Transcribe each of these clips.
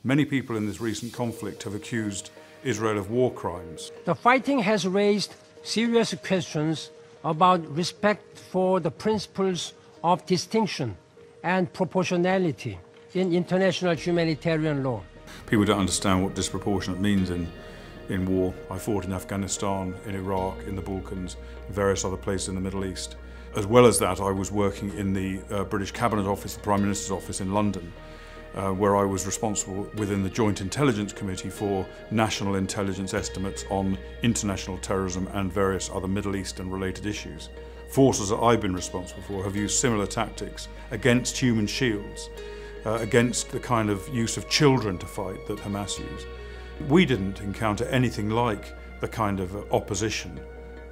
Many people in this recent conflict have accused Israel of war crimes. The fighting has raised serious questions about respect for the principles of distinction and proportionality in international humanitarian law. People don't understand what disproportionate means in war. I fought in Afghanistan, in Iraq, in the Balkans, various other places in the Middle East. As well as that, I was working in the British Cabinet Office, the Prime Minister's office in London, where I was responsible within the Joint Intelligence Committee for national intelligence estimates on international terrorism and various other Middle East and related issues. Forces that I've been responsible for have used similar tactics against human shields, against the kind of use of children to fight that Hamas use. We didn't encounter anything like the kind of opposition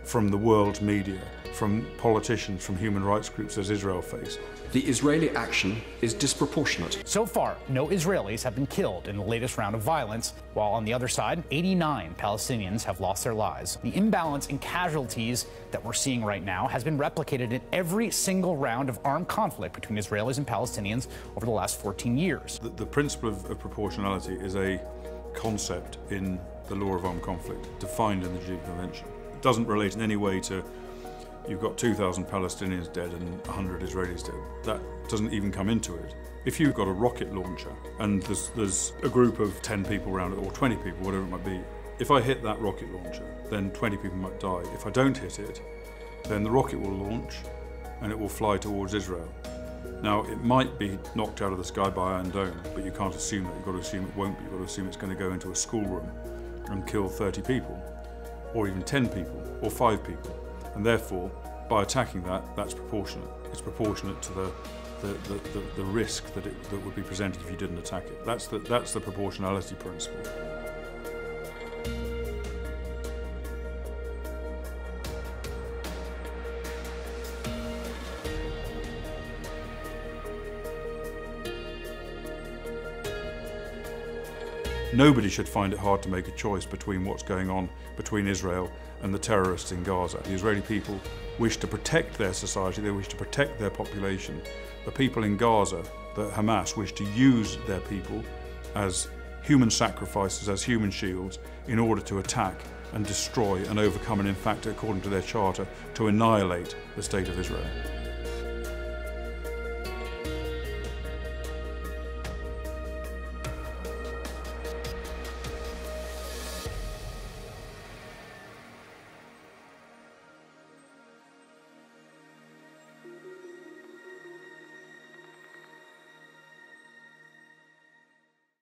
from the world media, from politicians, from human rights groups as Israel faced. The Israeli action is disproportionate. So far, no Israelis have been killed in the latest round of violence, while on the other side, 89 Palestinians have lost their lives. The imbalance in casualties that we're seeing right now has been replicated in every single round of armed conflict between Israelis and Palestinians over the last 14 years. The principle of proportionality is a concept in the law of armed conflict, defined in the Geneva Convention. It doesn't relate in any way to you've got 2,000 Palestinians dead and 100 Israelis dead. That doesn't even come into it. If you've got a rocket launcher and there's a group of 10 people around it, or 20 people, whatever it might be, if I hit that rocket launcher, then 20 people might die. If I don't hit it, then the rocket will launch and it will fly towards Israel. Now, it might be knocked out of the sky by Iron Dome, but you can't assume that. You've got to assume it won't be. You've got to assume it's going to go into a schoolroom and kill 30 people, or even 10 people, or 5 people. And therefore, by attacking that, that's proportionate. It's proportionate to the risk that would be presented if you didn't attack it. That's the proportionality principle. Nobody should find it hard to make a choice between what's going on between Israel and the terrorists in Gaza. The Israeli people wish to protect their society, they wish to protect their population. The people in Gaza, the Hamas, wish to use their people as human sacrifices, as human shields, in order to attack and destroy and overcome, and in fact, according to their charter, to annihilate the State of Israel.